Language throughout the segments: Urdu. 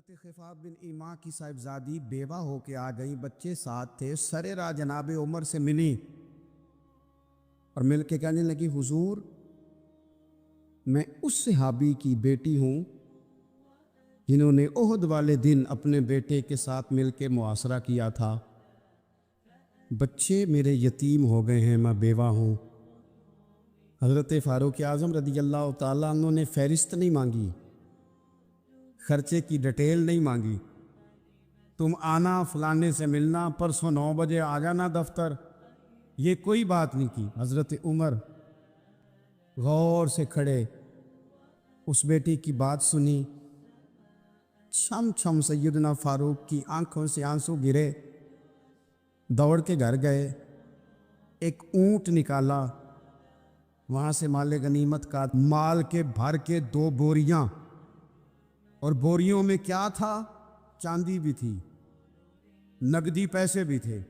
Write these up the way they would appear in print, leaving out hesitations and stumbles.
حضرت خفاف بن ایما کی صاحبزادی بیوہ ہو کے آ گئی، بچے ساتھ تھے، سر راہ جناب عمر سے ملی اور مل کے کہنے لگی حضور میں اس صحابی کی بیٹی ہوں جنہوں نے احد والے دن اپنے بیٹے کے ساتھ مل کے معاشرہ کیا تھا، بچے میرے یتیم ہو گئے ہیں، میں بیوہ ہوں۔ حضرت فاروق اعظم رضی اللہ تعالیٰ عنہ نے فہرست نہیں مانگی، خرچے کی ڈیٹیل نہیں مانگی، تم آنا فلانے سے ملنا، پرسوں 9 بجے آ جانا دفتر، یہ کوئی بات نہیں کی۔ حضرت عمر غور سے کھڑے، اس بیٹی کی بات سنی، چھم چھم سیدنا فاروق کی آنکھوں سے آنسو گرے، دوڑ کے گھر گئے، ایک اونٹ نکالا، وہاں سے مال غنیمت کا مال کے بھر کے 2 بوریاں، اور بوریوں میں کیا تھا؟ چاندی بھی تھی، نقدی پیسے بھی تھے،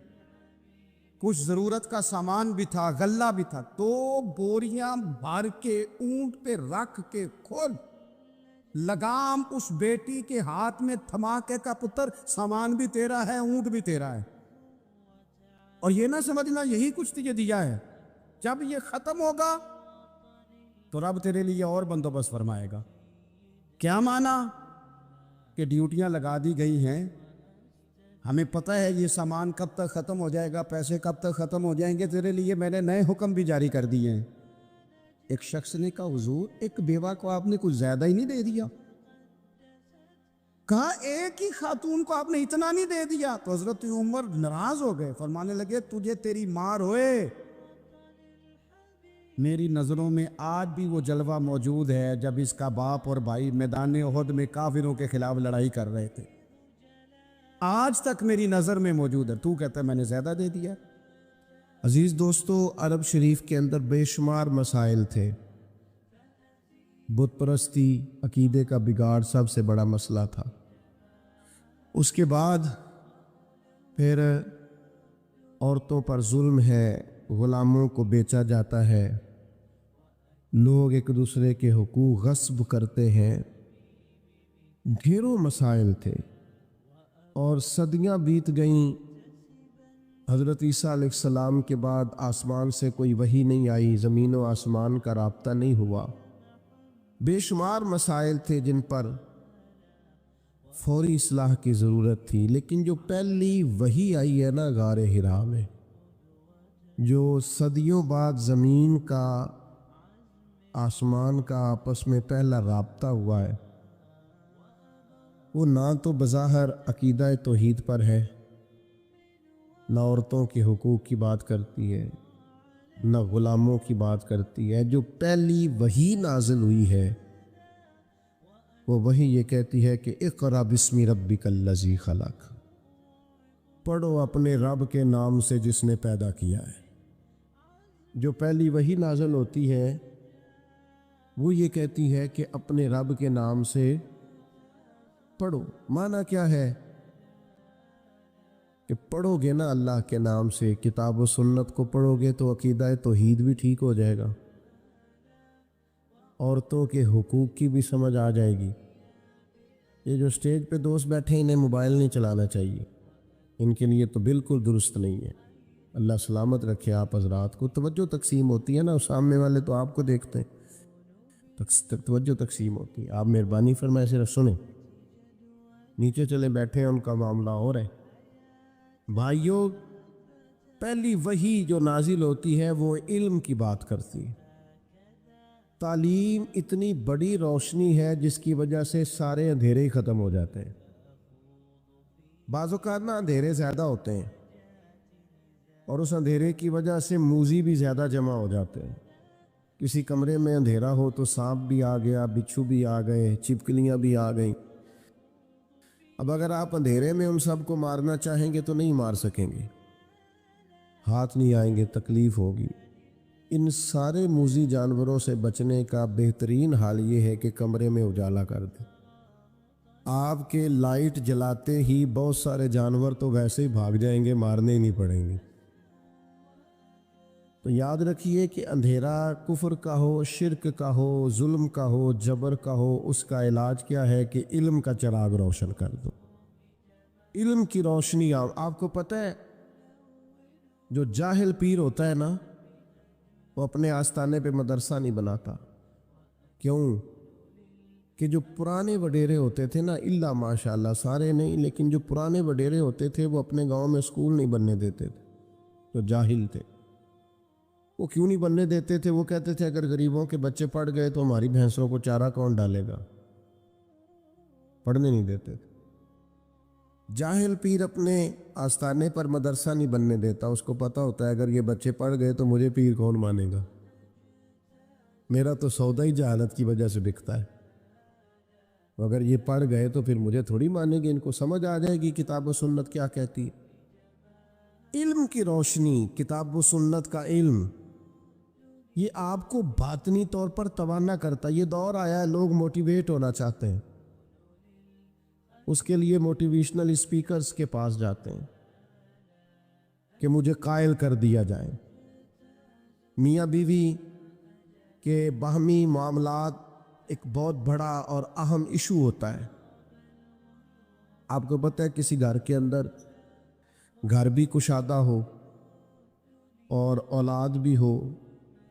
کچھ ضرورت کا سامان بھی تھا، غلہ بھی تھا، 2 بوریاں بھر کے اونٹ پہ رکھ کے کھول لگام اس بیٹی کے ہاتھ میں تھما کے کا پتر سامان بھی تیرا ہے، اونٹ بھی تیرا ہے، اور یہ نہ سمجھنا یہی کچھ تجھے دیا ہے، جب یہ ختم ہوگا تو رب تیرے لیے اور بندوبست فرمائے گا۔ کیا مانا کہ ڈیوٹیاں لگا دی گئی ہیں، ہمیں پتہ ہے یہ سامان کب تک ختم ہو جائے گا، پیسے کب تک ختم ہو جائیں گے، تیرے لیے میں نے نئے حکم بھی جاری کر دیے ہیں۔ ایک شخص نے کہا حضور ایک بیوہ کو آپ نے کچھ زیادہ ہی نہیں دے دیا؟ کہا ایک ہی خاتون کو آپ نے اتنا نہیں دے دیا؟ تو حضرت عمر ناراض ہو گئے، فرمانے لگے تجھے تیری مار ہوئے، میری نظروں میں آج بھی وہ جلوہ موجود ہے جب اس کا باپ اور بھائی میدان احد میں کافروں کے خلاف لڑائی کر رہے تھے، آج تک میری نظر میں موجود ہے، تو کہتا ہے میں نے زیادہ دے دیا۔ عزیز دوستو، عرب شریف کے اندر بے شمار مسائل تھے، بت پرستی، عقیدے کا بگاڑ سب سے بڑا مسئلہ تھا۔ اس کے بعد پھر عورتوں پر ظلم ہے، غلاموں کو بیچا جاتا ہے، لوگ ایک دوسرے کے حقوق غصب کرتے ہیں، ڈھیروں مسائل تھے، اور صدیاں بیت گئیں۔ حضرت عیسیٰ علیہ السلام کے بعد آسمان سے کوئی وحی نہیں آئی، زمین و آسمان کا رابطہ نہیں ہوا، بے شمار مسائل تھے جن پر فوری اصلاح کی ضرورت تھی۔ لیکن جو پہلی وحی آئی ہے نا غار حرا میں، جو صدیوں بعد زمین کا آسمان کا آپس میں پہلا رابطہ ہوا ہے، وہ نہ تو بظاہر عقیدہ توحید پر ہے، نہ عورتوں کے حقوق کی بات کرتی ہے، نہ غلاموں کی بات کرتی ہے۔ جو پہلی وحی نازل ہوئی ہے وہ وحی یہ کہتی ہے کہ اقرأ بسم ربک الذی خلق، پڑھو اپنے رب کے نام سے جس نے پیدا کیا ہے۔ جو پہلی وحی نازل ہوتی ہے وہ یہ کہتی ہے کہ اپنے رب کے نام سے پڑھو۔ معنی کیا ہے کہ پڑھو گے نا اللہ کے نام سے، کتاب و سنت کو پڑھو گے تو عقیدہ توحید بھی ٹھیک ہو جائے گا، عورتوں کے حقوق کی بھی سمجھ آ جائے گی۔ یہ جو سٹیج پہ دوست بیٹھے ہیں انہیں موبائل نہیں چلانا چاہیے، ان کے لیے تو بالکل درست نہیں ہے۔ اللہ سلامت رکھے آپ حضرات کو۔ توجہ تقسیم ہوتی ہے نا، سامنے والے تو آپ کو دیکھتے ہیں، توجہ تقسیم ہوتی ہے، آپ مہربانی فرمائے صرف سنیں، نیچے چلے بیٹھے ہیں، ان کا معاملہ ہو رہا ہے۔ بھائیوں، پہلی وحی جو نازل ہوتی ہے وہ علم کی بات کرتی ہے۔ تعلیم اتنی بڑی روشنی ہے جس کی وجہ سے سارے اندھیرے ہی ختم ہو جاتے ہیں۔ بعض اوقات نا اندھیرے زیادہ ہوتے ہیں اور اس اندھیرے کی وجہ سے موذی بھی زیادہ جمع ہو جاتے ہیں۔ کسی کمرے میں اندھیرا ہو تو سانپ بھی آ گیا، بچھو بھی آ گئے، چھپکلیاں بھی آ گئیں۔ اب اگر آپ اندھیرے میں ان سب کو مارنا چاہیں گے تو نہیں مار سکیں گے، ہاتھ نہیں آئیں گے، تکلیف ہوگی۔ ان سارے موذی جانوروں سے بچنے کا بہترین حال یہ ہے کہ کمرے میں اجالا کر دیں۔ آپ کے لائٹ جلاتے ہی بہت سارے جانور تو ویسے ہی بھاگ جائیں گے، مارنے ہی نہیں پڑیں گے۔ تو یاد رکھیے کہ اندھیرا کفر کا ہو، شرک کا ہو، ظلم کا ہو، جبر کا ہو، اس کا علاج کیا ہے کہ علم کا چراغ روشن کر دو۔ علم کی روشنی آپ کو پتہ ہے، جو جاہل پیر ہوتا ہے نا، وہ اپنے آستانے پہ مدرسہ نہیں بناتا۔ کیوں؟ کہ جو پرانے وڈیرے ہوتے تھے نا، اللہ ماشاءاللہ سارے نہیں، لیکن جو پرانے وڈیرے ہوتے تھے وہ اپنے گاؤں میں اسکول نہیں بننے دیتے تھے۔ جو جاہل تھے وہ کیوں نہیں بننے دیتے تھے؟ وہ کہتے تھے اگر غریبوں کے بچے پڑھ گئے تو ہماری بھینسوں کو چارہ کون ڈالے گا، پڑھنے نہیں دیتے تھے۔ جاہل پیر اپنے آستانے پر مدرسہ نہیں بننے دیتا، اس کو پتہ ہوتا ہے اگر یہ بچے پڑھ گئے تو مجھے پیر کون مانے گا، میرا تو سودا ہی جہالت کی وجہ سے بکتا ہے، اگر یہ پڑھ گئے تو پھر مجھے تھوڑی مانیں گے، ان کو سمجھ آ جائے گی کتاب و سنت کیا کہتی ہے۔ علم کی روشنی، کتاب و سنت کا علم، یہ آپ کو باطنی طور پر توانا کرتا ہے۔ یہ دور آیا ہے لوگ موٹیویٹ ہونا چاہتے ہیں، اس کے لیے موٹیویشنل اسپیکرز کے پاس جاتے ہیں کہ مجھے قائل کر دیا جائے۔ میاں بیوی کے باہمی معاملات ایک بہت بڑا اور اہم ایشو ہوتا ہے۔ آپ کو پتہ ہے کسی گھر کے اندر گھر بھی کشادہ ہو اور اولاد بھی ہو،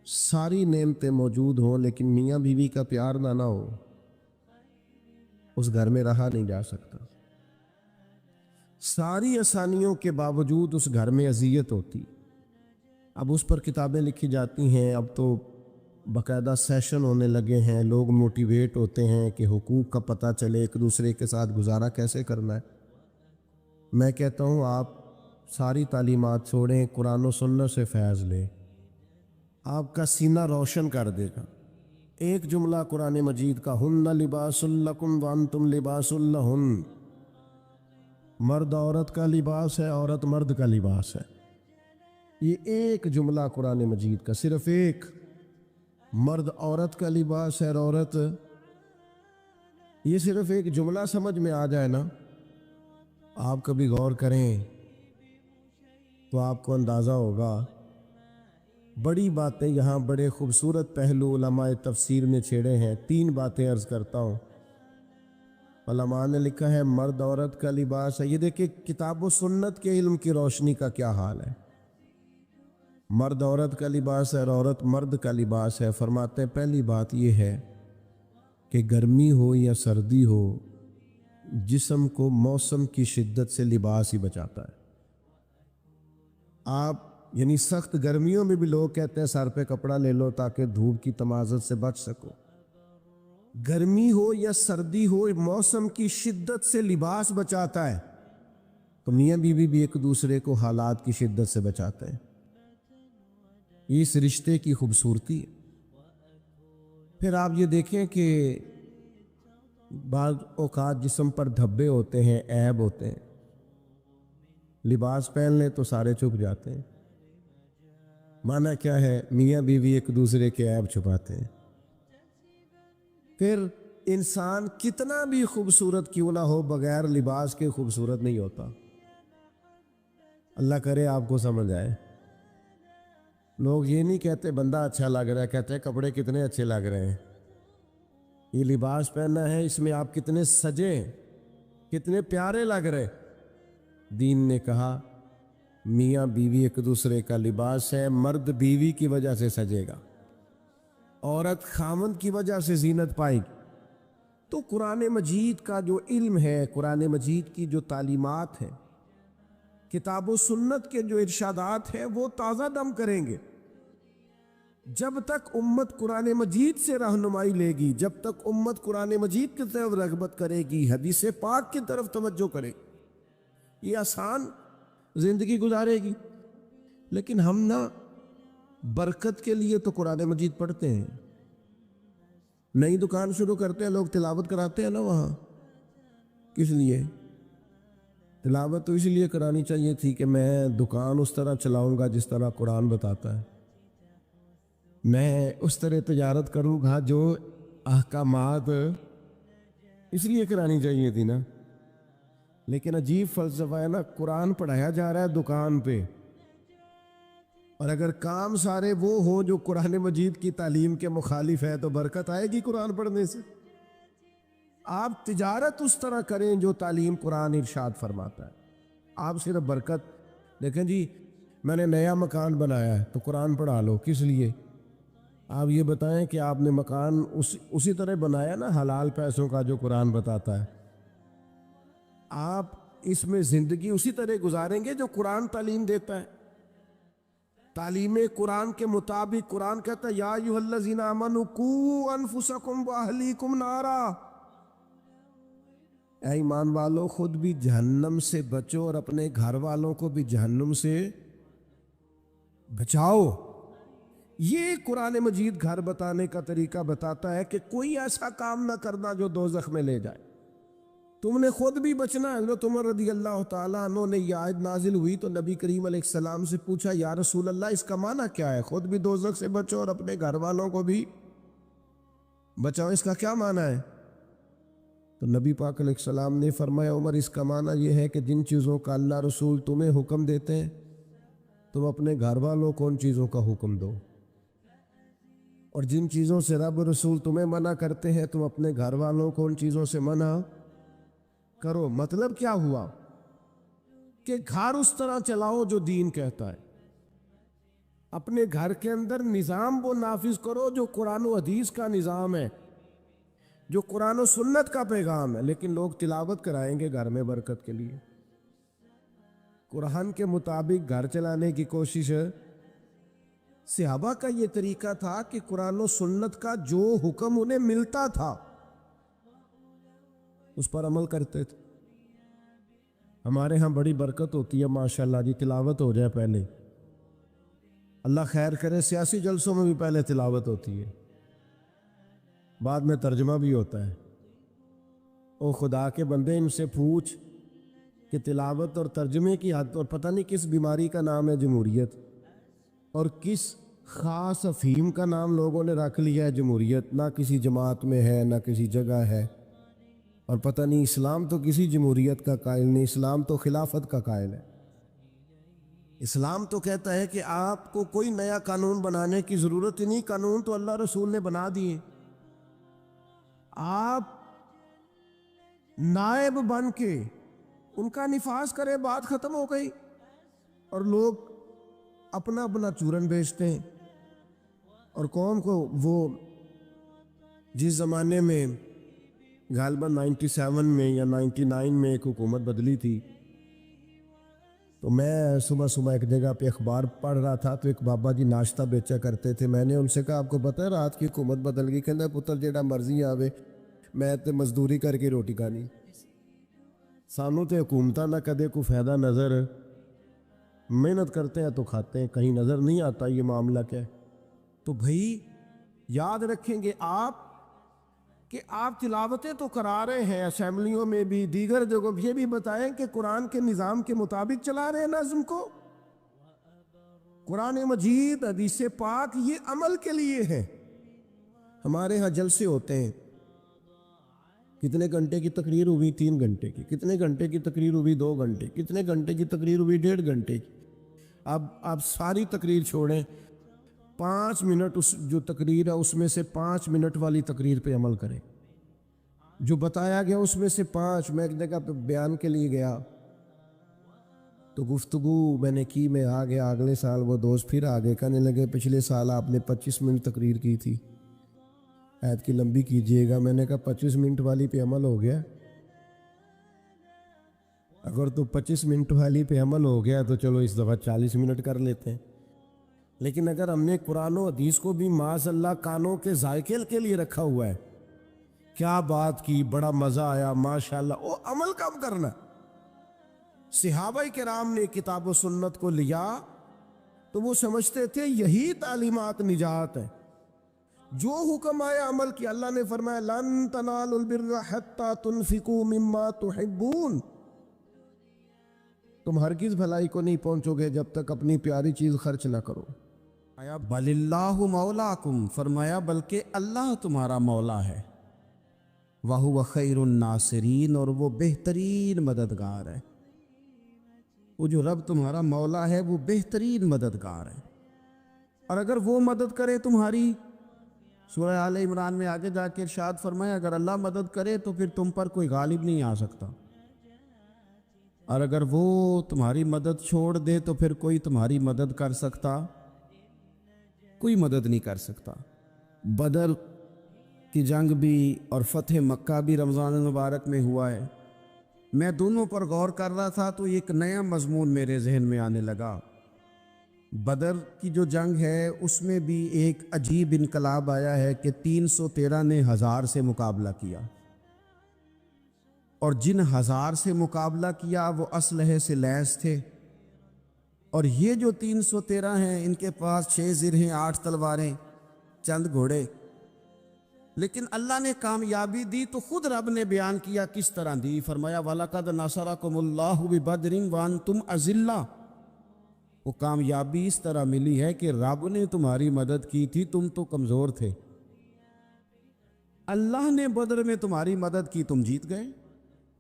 ساری نعمتیں موجود ہوں، لیکن میاں بیوی کا پیار نہ ہو، اس گھر میں رہا نہیں جا سکتا۔ ساری آسانیوں کے باوجود اس گھر میں اذیت ہوتی۔ اب اس پر کتابیں لکھی جاتی ہیں، اب تو باقاعدہ سیشن ہونے لگے ہیں، لوگ موٹیویٹ ہوتے ہیں کہ حقوق کا پتہ چلے، ایک دوسرے کے ساتھ گزارا کیسے کرنا ہے۔ میں کہتا ہوں آپ ساری تعلیمات چھوڑیں، قرآن و سنت سے فیض لیں، آپ کا سینہ روشن کر دے گا۔ ایک جملہ قرآن مجید کا، ہن لباس لکم وانتم لباس لہن، مرد عورت کا لباس ہے، عورت مرد کا لباس ہے۔ یہ ایک جملہ قرآن مجید کا، صرف ایک، مرد عورت کا لباس ہے اور عورت، یہ صرف ایک جملہ سمجھ میں آ جائے نا، آپ کبھی غور کریں تو آپ کو اندازہ ہوگا۔ بڑی باتیں یہاں بڑے خوبصورت پہلو علماء تفسیر نے چھیڑے ہیں۔ 3 باتیں عرض کرتا ہوں۔ علماء نے لکھا ہے مرد عورت کا لباس ہے۔ یہ دیکھیں کتاب و سنت کے علم کی روشنی کا کیا حال ہے۔ مرد عورت کا لباس ہے اور عورت مرد کا لباس ہے۔ فرماتے ہیں پہلی بات یہ ہے کہ گرمی ہو یا سردی ہو، جسم کو موسم کی شدت سے لباس ہی بچاتا ہے۔ آپ یعنی سخت گرمیوں میں بھی لوگ کہتے ہیں سر پہ کپڑا لے لو تاکہ دھوپ کی تمازت سے بچ سکو۔ گرمی ہو یا سردی ہو، موسم کی شدت سے لباس بچاتا ہے۔ تو میاں بیوی بھی ایک دوسرے کو حالات کی شدت سے بچاتے ہیں۔ اس رشتے کی خوبصورتی ہے۔ پھر آپ یہ دیکھیں کہ بعض اوقات جسم پر دھبے ہوتے ہیں، عیب ہوتے ہیں، لباس پہن لیں تو سارے چھپ جاتے ہیں۔ معنی کیا ہے؟ میاں بیوی ایک دوسرے کے عیب چھپاتے ہیں۔ پھر انسان کتنا بھی خوبصورت کیوں نہ ہو، بغیر لباس کے خوبصورت نہیں ہوتا۔ اللہ کرے آپ کو سمجھ آئے۔ لوگ یہ نہیں کہتے بندہ اچھا لگ رہا ہے، کہتے ہیں کپڑے کتنے اچھے لگ رہے ہیں۔ یہ لباس پہننا ہے، اس میں آپ کتنے سجے، کتنے پیارے لگ رہے۔ دین نے کہا میاں بیوی ایک دوسرے کا لباس ہے، مرد بیوی کی وجہ سے سجے گا، عورت خامند کی وجہ سے زینت پائے گی۔ تو قرآن مجید کا جو علم ہے، قرآن مجید کی جو تعلیمات ہیں، کتاب و سنت کے جو ارشادات ہیں، وہ تازہ دم کریں گے۔ جب تک امت قرآن مجید سے رہنمائی لے گی، جب تک امت قرآن مجید کی طرف رغبت کرے گی، حدیث پاک کی طرف توجہ کرے گی، یہ آسان زندگی گزارے گی۔ لیکن ہم نا برکت کے لیے تو قرآن مجید پڑھتے ہیں، نئی دکان شروع کرتے ہیں، لوگ تلاوت کراتے ہیں نا وہاں، کس لیے؟ تلاوت تو اس لیے کرانی چاہیے تھی کہ میں دکان اس طرح چلاؤں گا جس طرح قرآن بتاتا ہے، میں اس طرح تجارت کروں گا جو احکامات، اس لیے کرانی چاہیے تھی نا۔ لیکن عجیب فلسفہ ہے نا، قرآن پڑھایا جا رہا ہے دکان پہ، اور اگر کام سارے وہ ہوں جو قرآن مجید کی تعلیم کے مخالف ہے تو برکت آئے گی قرآن پڑھنے سے؟ آپ تجارت اس طرح کریں جو تعلیم قرآن ارشاد فرماتا ہے. آپ صرف برکت دیکھیں جی میں نے نیا مکان بنایا ہے تو قرآن پڑھا لو، کس لیے؟ آپ یہ بتائیں کہ آپ نے مکان اسی طرح بنایا نا حلال پیسوں کا جو قرآن بتاتا ہے. آپ اس میں زندگی اسی طرح گزاریں گے جو قرآن تعلیم دیتا ہے. تعلیم قرآن کے مطابق قرآن کہتا ہے یا ایھا الذین آمنوا قوا انفسکم واہلیکم نارا، اے ایمان والو خود بھی جہنم سے بچو اور اپنے گھر والوں کو بھی جہنم سے بچاؤ. یہ قرآن مجید گھر بتانے کا طریقہ بتاتا ہے کہ کوئی ایسا کام نہ کرنا جو دوزخ میں لے جائے. تم نے خود بھی بچنا ہے. حضرت عمر رضی اللہ تعالیٰ عنہ نے یہ آیت نازل ہوئی تو نبی کریم علیہ السلام سے پوچھا یا رسول اللہ اس کا معنی کیا ہے؟ خود بھی دوزخ سے بچو اور اپنے گھر والوں کو بھی بچاؤ، اس کا کیا معنی ہے؟ تو نبی پاک علیہ السلام نے فرمایا عمر اس کا معنی یہ ہے کہ جن چیزوں کا اللہ رسول تمہیں حکم دیتے ہیں تم اپنے گھر والوں کو ان چیزوں کا حکم دو، اور جن چیزوں سے رب رسول تمہیں منع کرتے ہیں تم اپنے گھر والوں کو ان چیزوں سے منع کرو. مطلب کیا ہوا کہ گھر اس طرح چلاؤ جو دین کہتا ہے. اپنے گھر کے اندر نظام وہ نافذ کرو جو قرآن و حدیث کا نظام ہے، جو قرآن و سنت کا پیغام ہے. لیکن لوگ تلاوت کرائیں گے گھر میں برکت کے لیے. قرآن کے مطابق گھر چلانے کی کوشش ہے. صحابہ کا یہ طریقہ تھا کہ قرآن و سنت کا جو حکم انہیں ملتا تھا اس پر عمل کرتے تھے. ہمارے ہاں بڑی برکت ہوتی ہے ماشاءاللہ جی، تلاوت ہو جائے پہلے، اللہ خیر کرے. سیاسی جلسوں میں بھی پہلے تلاوت ہوتی ہے، بعد میں ترجمہ بھی ہوتا ہے. او خدا کے بندے ان سے پوچھ کہ تلاوت اور ترجمے کی حد، اور پتہ نہیں کس بیماری کا نام ہے جمہوریت، اور کس خاص افہیم کا نام لوگوں نے رکھ لیا ہے جمہوریت. نہ کسی جماعت میں ہے نہ کسی جگہ ہے، اور پتہ نہیں اسلام تو کسی جمہوریت کا قائل نہیں، اسلام تو خلافت کا قائل ہے. اسلام تو کہتا ہے کہ آپ کو کوئی نیا قانون بنانے کی ضرورت ہی نہیں، قانون تو اللہ رسول نے بنا دیے. آپ نائب بن کے ان کا نفاذ کرے، بات ختم ہو گئی. اور لوگ اپنا اپنا چورن بیچتے ہیں، اور قوم کو وہ جس زمانے میں غالباً 97 میں یا 99 میں ایک حکومت بدلی تھی، تو میں صبح صبح ایک جگہ پہ اخبار پڑھ رہا تھا تو ایک بابا جی ناشتہ بیچا کرتے تھے. میں نے ان سے کہا آپ کو پتہ ہے رات کی حکومت بدل گئی؟ کہنا پتر جیڑا مرضی آوے میں تے مزدوری کر کے روٹی کھانی، سانوں تے حکومتاں نہ کدے کو فائدہ نظر، محنت کرتے ہیں تو کھاتے ہیں، کہیں نظر نہیں آتا یہ معاملہ کیا ہے. تو بھائی یاد رکھیں گے آپ کہ آپ تلاوتیں تو کرا رہے ہیں اسمبلیوں میں بھی، دیگر جگہوں، یہ بھی بتائیں کہ قرآن کے نظام کے مطابق چلا رہے ہیں نظم کو. قرآن مجید حدیث پاک یہ عمل کے لیے ہے. ہمارے ہاں جلسے ہوتے ہیں، کتنے گھنٹے کی تقریر ہوئی؟ 3 گھنٹے کی. کتنے گھنٹے کی تقریر ہوئی؟ 2 گھنٹے. کتنے گھنٹے کی تقریر ہوئی؟ 1.5 گھنٹے کی. اب آپ ساری تقریر چھوڑیں، 5 منٹ اس جو تقریر ہے اس میں سے 5 منٹ والی تقریر پہ عمل کریں. جو بتایا گیا اس میں سے 5. میں ایک جگہ پہ بیان کے لیے گیا تو گفتگو میں نے کی، میں آ گیا. اگلے سال وہ دوست پھر آگے کہنے لگے پچھلے سال آپ نے 25 منٹ تقریر کی تھی، عید کی لمبی کیجئے گا. میں نے کہا 25 منٹ والی پہ عمل ہو گیا. اگر تو 25 منٹ والی پہ عمل ہو گیا تو چلو اس دفعہ 40 منٹ کر لیتے ہیں. لیکن اگر ہم نے قرآن و حدیث کو بھی معاذ اللہ کانوں کے ذائقے کے لیے رکھا ہوا ہے، کیا بات کی، بڑا مزہ آیا ماشاءاللہ، وہ عمل کم کرنا. صحابہ کرام نے کتاب و سنت کو لیا تو وہ سمجھتے تھے یہی تعلیمات نجات ہے. جو حکم آیا عمل کیا. اللہ نے فرمایا لن تنالوا البر حتی تنفقوا مما تحبون، تم ہرگز بھلائی کو نہیں پہنچو گے جب تک اپنی پیاری چیز خرچ نہ کرو. آیا بل اللہ مولاکم، فرمایا بلکہ اللہ تمہارا مولا ہے. وَهُوَ خَيْرُ النَّاصِرِينَ، اور وہ بہترین مددگار ہے. وہ جو رب تمہارا مولا ہے وہ بہترین مددگار ہے. اور اگر وہ مدد کرے تمہاری، سورہ آل عمران میں آگے جا کے ارشاد فرمایا اگر اللہ مدد کرے تو پھر تم پر کوئی غالب نہیں آ سکتا، اور اگر وہ تمہاری مدد چھوڑ دے تو پھر کوئی تمہاری مدد کر سکتا؟ کوئی مدد نہیں کر سکتا۔ بدر کی جنگ بھی اور فتح مکہ بھی رمضان المبارک میں ہوا ہے۔ میں دونوں پر غور کر رہا تھا تو ایک نیا مضمون میرے ذہن میں آنے لگا۔ بدر کی جو جنگ ہے اس میں بھی ایک عجیب انقلاب آیا ہے کہ 313 نے 1000 سے مقابلہ کیا، اور جن 1000 سے مقابلہ کیا وہ اسلحے سے لیس تھے، اور یہ جو 313 ہیں ان کے پاس 6 زرہیں، 8 تلواریں، چند گھوڑے، لیکن اللہ نے کامیابی دی تو خود رب نے بیان کیا کس طرح دی، فرمایا وَلَقَدْ نَصَرَكُمُ اللَّهُ بِبَدْرٍ وَأَنْتُمْ أَذِلَّةٌ۔ وہ کامیابی اس طرح ملی ہے کہ رب نے تمہاری مدد کی تھی، تم تو کمزور تھے، اللہ نے بدر میں تمہاری مدد کی، تم جیت گئے۔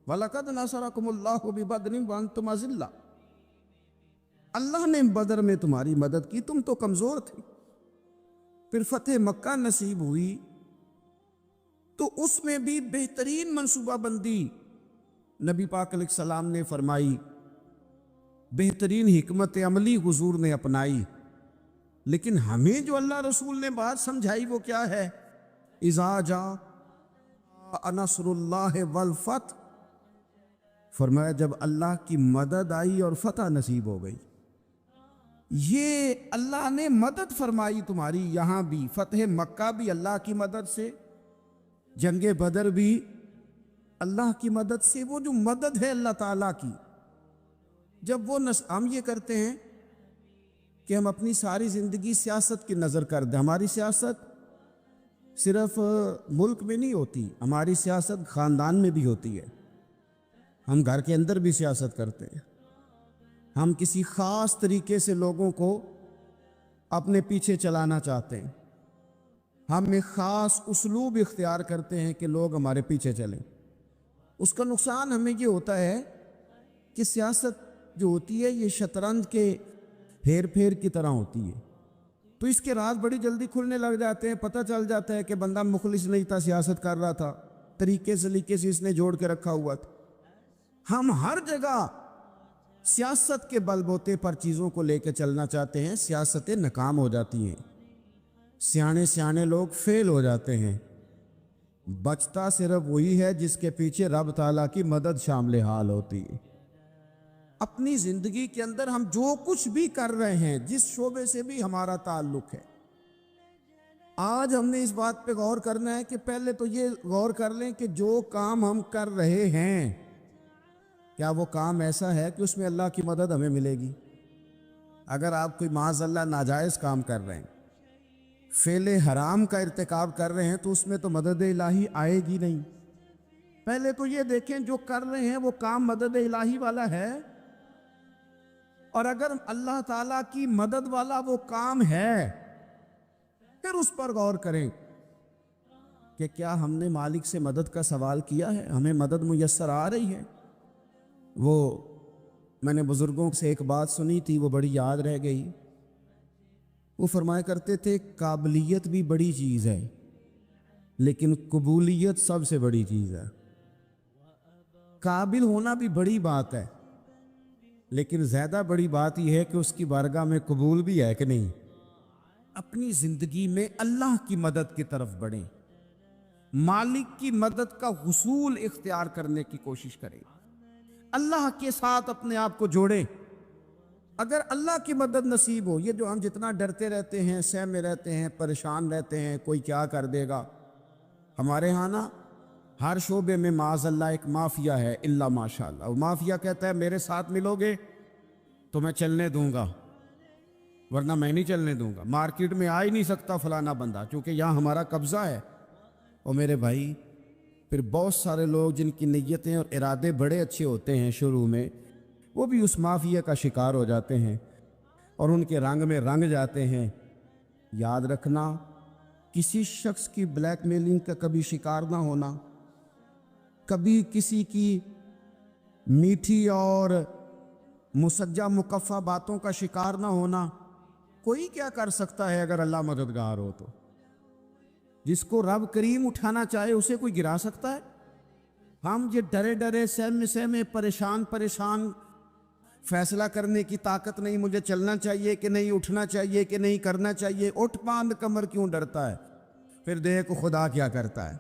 وَلَقَدْ نَصَرَكُمُ اللَّهُ بِبَدْرٍ وَأَنْتُمْ أَذِلَّةٌ، اللہ نے بدر میں تمہاری مدد کی، تم تو کمزور تھے۔ پھر فتح مکہ نصیب ہوئی تو اس میں بھی بہترین منصوبہ بندی نبی پاک علیہ السلام نے فرمائی، بہترین حکمت عملی حضور نے اپنائی، لیکن ہمیں جو اللہ رسول نے بات سمجھائی وہ کیا ہے؟ اذا جاء نصر اللہ والفتح، فرمایا جب اللہ کی مدد آئی اور فتح نصیب ہو گئی۔ یہ اللہ نے مدد فرمائی تمہاری، یہاں بھی فتح مکہ بھی اللہ کی مدد سے، جنگ بدر بھی اللہ کی مدد سے۔ وہ جو مدد ہے اللہ تعالیٰ کی، جب وہ ہم یہ کرتے ہیں کہ ہم اپنی ساری زندگی سیاست کی نظر کر دیں، ہماری سیاست صرف ملک میں نہیں ہوتی، ہماری سیاست خاندان میں بھی ہوتی ہے، ہم گھر کے اندر بھی سیاست کرتے ہیں، ہم کسی خاص طریقے سے لوگوں کو اپنے پیچھے چلانا چاہتے ہیں، ہم ایک خاص اسلوب اختیار کرتے ہیں کہ لوگ ہمارے پیچھے چلیں۔ اس کا نقصان ہمیں یہ ہوتا ہے کہ سیاست جو ہوتی ہے یہ شطرنج کے ہیر پھیر کی طرح ہوتی ہے، تو اس کے راز بڑی جلدی کھلنے لگ جاتے ہیں، پتہ چل جاتا ہے کہ بندہ مخلص نہیں تھا، سیاست کر رہا تھا، طریقے سلیقے سے اس نے جوڑ کے رکھا ہوا تھا۔ ہم ہر جگہ سیاست کے بل بوتے پر چیزوں کو لے کے چلنا چاہتے ہیں، سیاستیں ناکام ہو جاتی ہیں، سیانے لوگ فیل ہو جاتے ہیں، بچتا صرف وہی ہے جس کے پیچھے رب تعالیٰ کی مدد شامل حال ہوتی ہے۔ اپنی زندگی کے اندر ہم جو کچھ بھی کر رہے ہیں، جس شعبے سے بھی ہمارا تعلق ہے، آج ہم نے اس بات پہ غور کرنا ہے کہ پہلے تو یہ غور کر لیں کہ جو کام ہم کر رہے ہیں کیا وہ کام ایسا ہے کہ اس میں اللہ کی مدد ہمیں ملے گی؟ اگر آپ کوئی معاذ اللہ ناجائز کام کر رہے ہیں، فعل حرام کا ارتکاب کر رہے ہیں، تو اس میں تو مدد الہی آئے گی نہیں۔ پہلے تو یہ دیکھیں جو کر رہے ہیں وہ کام مدد الہی والا ہے، اور اگر اللہ تعالیٰ کی مدد والا وہ کام ہے پھر اس پر غور کریں کہ کیا ہم نے مالک سے مدد کا سوال کیا ہے، ہمیں مدد میسر آ رہی ہے۔ وہ میں نے بزرگوں سے ایک بات سنی تھی، وہ بڑی یاد رہ گئی۔ وہ فرمایا کرتے تھے قابلیت بھی بڑی چیز ہے لیکن قبولیت سب سے بڑی چیز ہے۔ قابل ہونا بھی بڑی بات ہے لیکن زیادہ بڑی بات یہ ہے کہ اس کی بارگاہ میں قبول بھی ہے کہ نہیں۔ اپنی زندگی میں اللہ کی مدد کی طرف بڑھیں، مالک کی مدد کا حصول اختیار کرنے کی کوشش کریں، اللہ کے ساتھ اپنے آپ کو جوڑیں۔ اگر اللہ کی مدد نصیب ہو، یہ جو ہم جتنا ڈرتے رہتے ہیں، سہمے رہتے ہیں، پریشان رہتے ہیں کوئی کیا کر دے گا، ہمارے ہاں نا ہر شعبے میں معاذ اللہ ایک مافیا ہے، الا ماشاء اللہ۔ وہ مافیا کہتا ہے میرے ساتھ ملو گے تو میں چلنے دوں گا ورنہ میں نہیں چلنے دوں گا، مارکیٹ میں آ ہی نہیں سکتا فلانا بندہ کیونکہ یہاں ہمارا قبضہ ہے۔ اور میرے بھائی پھر بہت سارے لوگ جن کی نیتیں اور ارادے بڑے اچھے ہوتے ہیں شروع میں، وہ بھی اس مافیا کا شکار ہو جاتے ہیں اور ان کے رنگ میں رنگ جاتے ہیں۔ یاد رکھنا، کسی شخص کی بلیک میلنگ کا کبھی شکار نہ ہونا، کبھی کسی کی میٹھی اور مسجع مکفہ باتوں کا شکار نہ ہونا، کوئی کیا کر سکتا ہے اگر اللہ مددگار ہو تو؟ جس کو رب کریم اٹھانا چاہے اسے کوئی گرا سکتا ہے؟ ہم یہ ڈرے ڈرے سہمے سہمے پریشان پریشان فیصلہ کرنے کی طاقت نہیں، مجھے چلنا چاہیے کہ نہیں، اٹھنا چاہیے کہ نہیں، کرنا چاہیے، اٹھ باندھ کمر کیوں ڈرتا ہے؟ پھر دیکھو خدا کیا کرتا ہے۔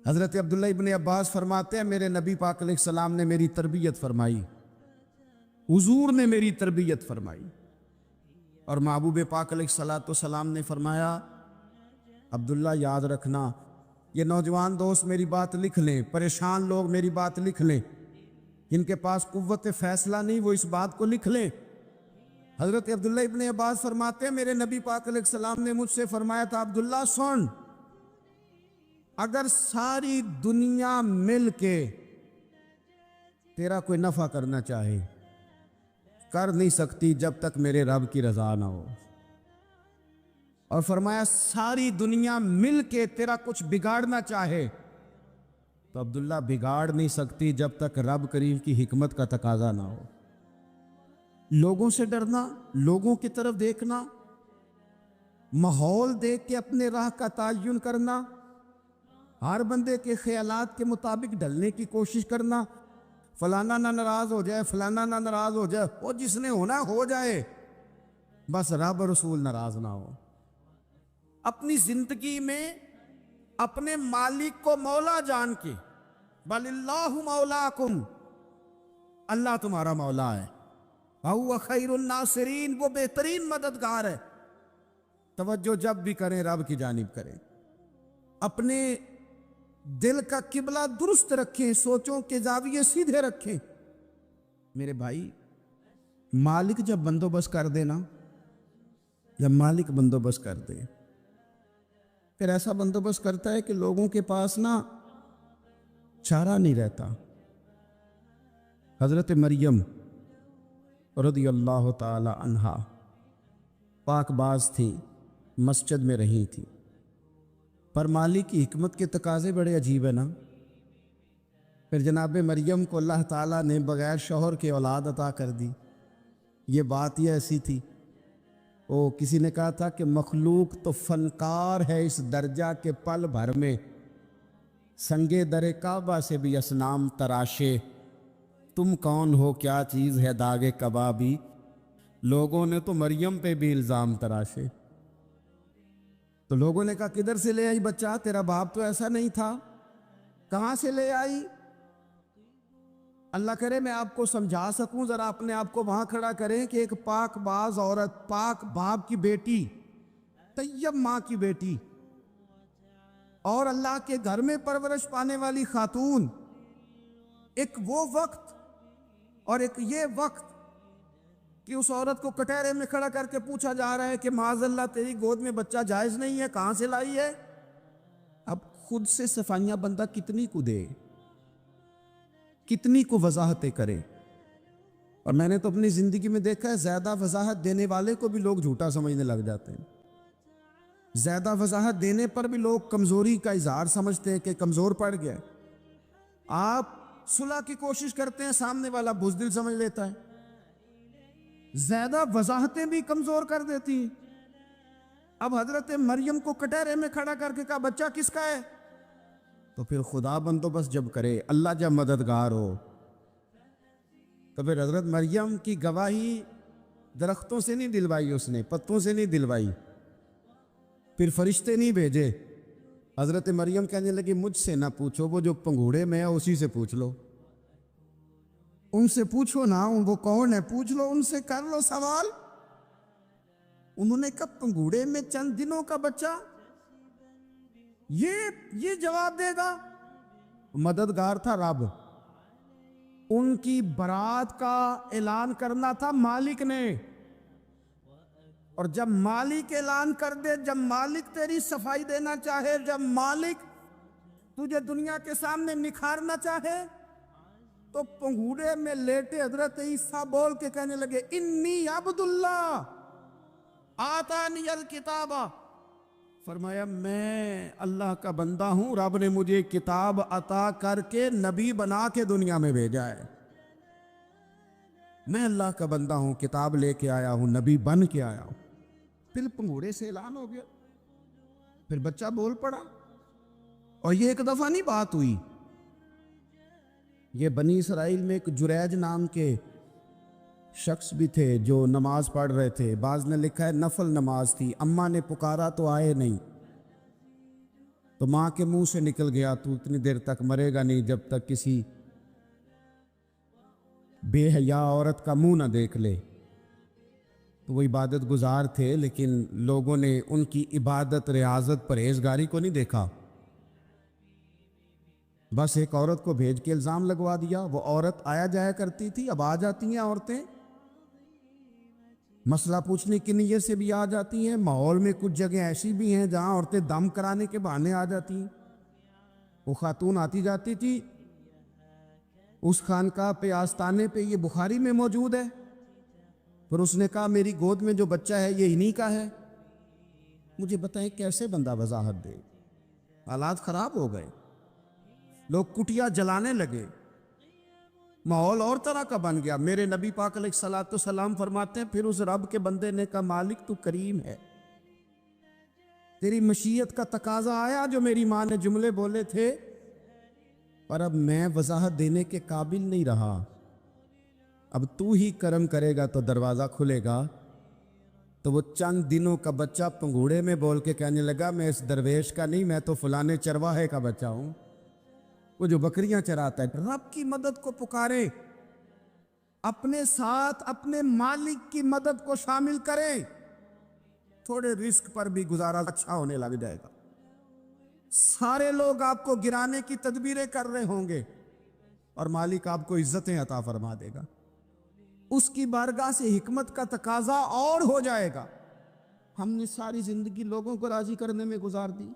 حضرت عبداللہ ابن عباس فرماتے ہیں میرے نبی پاک علیہ السلام نے میری تربیت فرمائی، حضور نے میری تربیت فرمائی، اور محبوب پاک علیہ السلام نے فرمایا عبداللہ یاد رکھنا، یہ نوجوان دوست میری بات لکھ لیں، پریشان لوگ میری بات لکھ لیں، جن کے پاس قوت فیصلہ نہیں وہ اس بات کو لکھ لیں۔ حضرت عبداللہ ابن عباس فرماتے ہیں میرے نبی پاک علیہ السلام نے مجھ سے فرمایا تھا عبداللہ سن، اگر ساری دنیا مل کے تیرا کوئی نفع کرنا چاہے کر نہیں سکتی جب تک میرے رب کی رضا نہ ہو، اور فرمایا ساری دنیا مل کے تیرا کچھ بگاڑنا چاہے تو عبداللہ بگاڑ نہیں سکتی جب تک رب کریم کی حکمت کا تقاضا نہ ہو۔ لوگوں سے ڈرنا، لوگوں کی طرف دیکھنا، ماحول دیکھ کے اپنے راہ کا تعین کرنا، ہر بندے کے خیالات کے مطابق ڈھلنے کی کوشش کرنا، فلانا نہ ناراض ہو جائے، فلانا نہ ناراض ہو جائے، وہ جس نے ہونا ہو جائے، بس رب رسول ناراض نہ ہو۔ اپنی زندگی میں اپنے مالک کو مولا جان کے، بل اللہ مولاکم، اللہ تمہارا مولا ہے، وَهُوَ خَيْرُ النَّاصِرِينَ، وہ بہترین مددگار ہے۔ توجہ جب بھی کریں رب کی جانب کریں، اپنے دل کا قبلہ درست رکھیں، سوچوں کے زاویے سیدھے رکھیں۔ میرے بھائی، مالک جب بندوبست کر دے نا، جب مالک بندوبست کر دے پھر ایسا بندوبست کرتا ہے کہ لوگوں کے پاس نا چارہ نہیں رہتا۔ حضرت مریم رضی اللہ تعالی عنہا پاک باز تھی، مسجد میں رہی تھی، پر مالک کی حکمت کے تقاضے بڑے عجیب ہیں نا۔ پھر جناب مریم کو اللہ تعالیٰ نے بغیر شوہر کے اولاد عطا کر دی۔ یہ بات یہ ایسی تھی، کسی نے کہا تھا کہ مخلوق تو فنکار ہے اس درجہ کے پل بھر میں سنگے در کعبہ سے بھی اصنام تراشے، تم کون ہو کیا چیز ہے داغ کبابی، لوگوں نے تو مریم پہ بھی الزام تراشے۔ تو لوگوں نے کہا کدھر سے لے آئی بچہ، تیرا باپ تو ایسا نہیں تھا، کہاں سے لے آئی؟ اللہ کرے میں آپ کو سمجھا سکوں، ذرا اپنے آپ کو وہاں کھڑا کریں کہ ایک پاک باز عورت، پاک باپ کی بیٹی، طیب ماں کی بیٹی، اور اللہ کے گھر میں پرورش پانے والی خاتون، ایک وہ وقت اور ایک یہ وقت کہ اس عورت کو کٹہرے میں کھڑا کر کے پوچھا جا رہا ہے کہ معاذ اللہ تیری گود میں بچہ جائز نہیں ہے، کہاں سے لائی ہے؟ اب خود سے صفائیاں بندہ کتنی کو دے، کتنی کو وضاحتیں کرے۔ اور میں نے تو اپنی زندگی میں دیکھا ہے زیادہ وضاحت دینے والے کو بھی لوگ جھوٹا سمجھنے لگ جاتے ہیں، زیادہ وضاحت دینے پر بھی لوگ کمزوری کا اظہار سمجھتے ہیں کہ کمزور پڑ گیا۔ آپ صلح کی کوشش کرتے ہیں، سامنے والا بزدل سمجھ لیتا ہے، زیادہ وضاحتیں بھی کمزور کر دیتی ہیں۔ اب حضرت مریم کو کٹہرے میں کھڑا کر کے کہا بچہ کس کا ہے؟ تو پھر خدا بندوبست جب کرے، اللہ جب مددگار ہو، تو پھر حضرت مریم کی گواہی درختوں سے نہیں دلوائی، اس نے پتوں سے نہیں دلوائی، پھر فرشتے نہیں بھیجے۔ حضرت مریم کہنے لگی مجھ سے نہ پوچھو، وہ جو پنگوڑے میں ہے اسی سے پوچھ لو، ان سے پوچھو نا، وہ کون ہے پوچھ لو، ان سے کر لو سوال۔ انہوں نے کہا پنگوڑے میں چند دنوں کا بچہ یہ جواب دے گا؟ مددگار تھا رب، ان کی برات کا اعلان کرنا تھا مالک نے، اور جب مالک اعلان کر دے، جب مالک تیری صفائی دینا چاہے، جب مالک تجھے دنیا کے سامنے نکھارنا چاہے، تو پنگوڑے میں لیٹے حضرت عیسیٰ بول کے کہنے لگے انی عبد اللہ آتانی الکتاب، فرمایا میں اللہ کا بندہ ہوں، رب نے مجھے کتاب عطا کر کے نبی بنا کے دنیا میں بھیجا ہے۔ میں اللہ کا بندہ ہوں، کتاب لے کے آیا ہوں، نبی بن کے آیا ہوں۔ پھر پنگوڑے سے اعلان ہو گیا، پھر بچہ بول پڑا، اور یہ ایک دفعہ نہیں بات ہوئی۔ یہ بنی اسرائیل میں ایک جریج نام کے شخص بھی تھے جو نماز پڑھ رہے تھے، بعض نے لکھا ہے نفل نماز تھی، اماں نے پکارا تو آئے نہیں، تو ماں کے منہ سے نکل گیا تو اتنی دیر تک مرے گا نہیں جب تک کسی بے حیا عورت کا منہ نہ دیکھ لے۔ تو وہ عبادت گزار تھے، لیکن لوگوں نے ان کی عبادت، ریاضت، پرہیزگاری کو نہیں دیکھا، بس ایک عورت کو بھیج کے الزام لگوا دیا۔ وہ عورت آیا جایا کرتی تھی، اب آ جاتی ہیں عورتیں، مسئلہ پوچھنے کی نیت سے بھی آ جاتی ہیں۔ ماحول میں کچھ جگہ ایسی بھی ہیں جہاں عورتیں دم کرانے کے بہانے آ جاتی ہیں۔ وہ خاتون آتی جاتی تھی، اس خانقاہ پہ، آستانے پہ، یہ بخاری میں موجود ہے، پھر اس نے کہا میری گود میں جو بچہ ہے یہ انہی کا ہے۔ مجھے بتائیں کیسے بندہ وضاحت دے؟ حالات خراب ہو گئے، لوگ کٹیا جلانے لگے، ماحول اور طرح کا بن گیا۔ میرے نبی پاک علیہ الصلوۃ والسلام فرماتے ہیں پھر اس رب کے بندے نے کہا مالک تو کریم ہے، تیری مشیت کا تقاضا آیا جو میری ماں نے جملے بولے تھے، پر اب میں وضاحت دینے کے قابل نہیں رہا، اب تو ہی کرم کرے گا تو دروازہ کھلے گا۔ تو وہ چند دنوں کا بچہ پنگوڑے میں بول کے کہنے لگا میں اس درویش کا نہیں، میں تو فلانے چرواہے کا بچہ ہوں، وہ جو بکریاں چراتا ہے۔ رب کی مدد کو پکارے، اپنے ساتھ اپنے مالک کی مدد کو شامل کریں، تھوڑے رزق پر بھی گزارا اچھا ہونے لگ جائے گا۔ سارے لوگ آپ کو گرانے کی تدبیریں کر رہے ہوں گے اور مالک آپ کو عزتیں عطا فرما دے گا، اس کی بارگاہ سے حکمت کا تقاضا اور ہو جائے گا۔ ہم نے ساری زندگی لوگوں کو راضی کرنے میں گزار دی،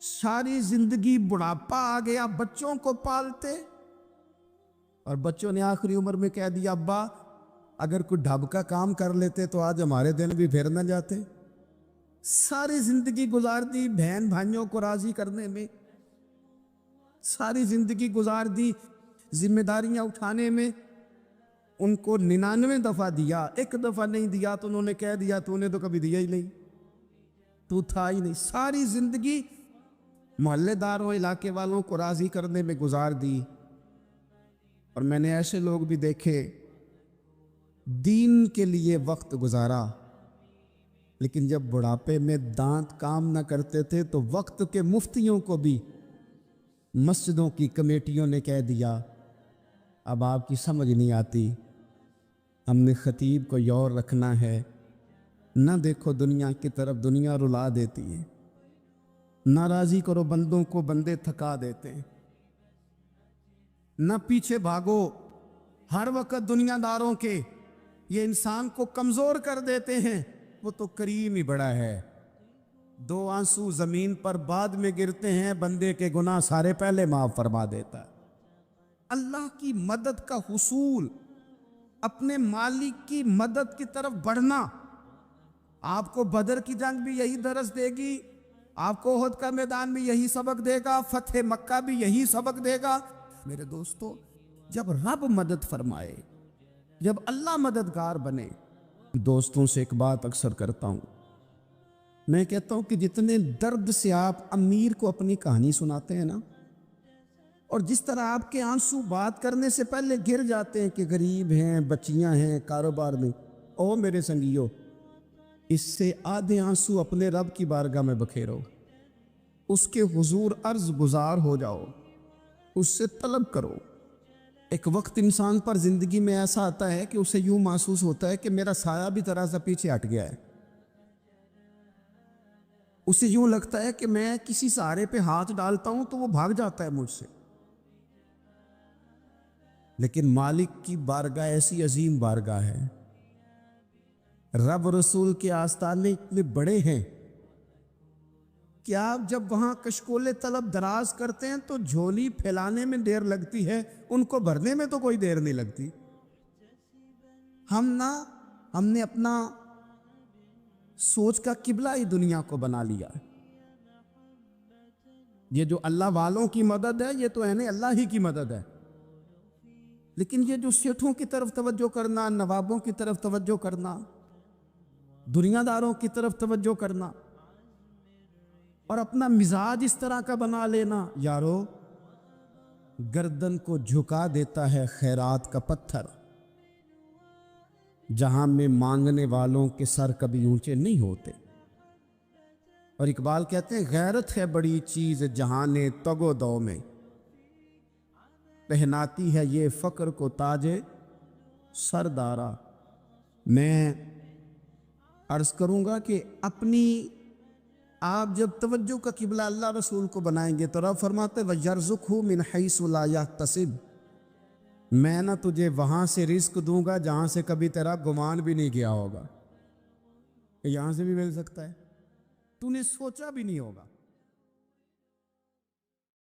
ساری زندگی بڑھاپا آ گیا بچوں کو پالتے، اور بچوں نے آخری عمر میں کہہ دیا ابا اگر کوئی ڈھب کا کام کر لیتے تو آج ہمارے دن بھی پھر نہ جاتے۔ ساری زندگی گزار دی بہن بھائیوں کو راضی کرنے میں، ساری زندگی گزار دی ذمہ داریاں اٹھانے میں، ان کو 99 دفعہ دیا، ایک دفعہ نہیں دیا تو انہوں نے کہہ دیا تو نے تو کبھی دیا ہی نہیں، تو تھا ہی نہیں۔ ساری زندگی محلے داروں، علاقے والوں کو راضی کرنے میں گزار دی، اور میں نے ایسے لوگ بھی دیکھے دین کے لیے وقت گزارا، لیکن جب بڑھاپے میں دانت کام نہ کرتے تھے تو وقت کے مفتیوں کو بھی مسجدوں کی کمیٹیوں نے کہہ دیا اب آپ کی سمجھ نہیں آتی، ہم نے خطیب کو یور رکھنا ہے، نہ دیکھو دنیا کی طرف، دنیا رلا دیتی ہے، نہ راضی کرو بندوں کو، بندے تھکا دیتے ہیں، نہ پیچھے بھاگو ہر وقت دنیا داروں کے، یہ انسان کو کمزور کر دیتے ہیں، وہ تو کریم ہی بڑا ہے، 2 آنسو زمین پر بعد میں گرتے ہیں، بندے کے گناہ سارے پہلے معاف فرما دیتا ہے۔ اللہ کی مدد کا حصول، اپنے مالک کی مدد کی طرف بڑھنا، آپ کو بدر کی جنگ بھی یہی درس دے گی، آپ کو احد کا میدان بھی یہی سبق دے گا، فتح مکہ بھی یہی سبق دے گا۔ میرے دوستو، جب رب مدد فرمائے، جب اللہ مددگار بنے، دوستوں سے ایک بات اکثر کرتا ہوں، میں کہتا ہوں کہ جتنے درد سے آپ امیر کو اپنی کہانی سناتے ہیں نا، اور جس طرح آپ کے آنسو بات کرنے سے پہلے گر جاتے ہیں کہ غریب ہیں، بچیاں ہیں، کاروبار نہیں، او میرے سنگیو، اس سے آدھے آنسو اپنے رب کی بارگاہ میں بکھیرو، اس کے حضور عرض گزار ہو جاؤ، اس سے طلب کرو۔ ایک وقت انسان پر زندگی میں ایسا آتا ہے کہ اسے یوں محسوس ہوتا ہے کہ میرا سایہ بھی ذرا سا پیچھے ہٹ گیا ہے، اسے یوں لگتا ہے کہ میں کسی سہارے پہ ہاتھ ڈالتا ہوں تو وہ بھاگ جاتا ہے مجھ سے، لیکن مالک کی بارگاہ ایسی عظیم بارگاہ ہے، رب رسول کے آستانے اتنے بڑے ہیں کہ آپ جب وہاں کشکول طلب دراز کرتے ہیں تو جھولی پھیلانے میں دیر لگتی ہے، ان کو بھرنے میں تو کوئی دیر نہیں لگتی۔ ہم نے اپنا سوچ کا قبلہ ہی دنیا کو بنا لیا ہے۔ یہ جو اللہ والوں کی مدد ہے یہ تو اللہ ہی کی مدد ہے، لیکن یہ جو سیٹھوں کی طرف توجہ کرنا، نوابوں کی طرف توجہ کرنا، دنیا داروں کی طرف توجہ کرنا اور اپنا مزاج اس طرح کا بنا لینا، یارو گردن کو جھکا دیتا ہے خیرات کا پتھر، جہاں میں مانگنے والوں کے سر کبھی اونچے نہیں ہوتے۔ اور اقبال کہتے ہیں غیرت ہے بڑی چیز جہان تگ و دو میں، پہناتی ہے یہ فقر کو تاج سردارا۔ میں عرض کروں گا کہ اپنی آپ جب توجہ کا قبلہ اللہ رسول کو بنائیں گے تو رب فرماتے وَيَرْزُقْهُ مِنْ حَيْثُ لَا يَحْتَسِبُ، میں نہ تجھے وہاں سے رزق دوں گا جہاں سے کبھی تیرا گمان بھی نہیں کیا ہوگا، کہ یہاں سے بھی مل سکتا ہے، تو نے سوچا بھی نہیں ہوگا۔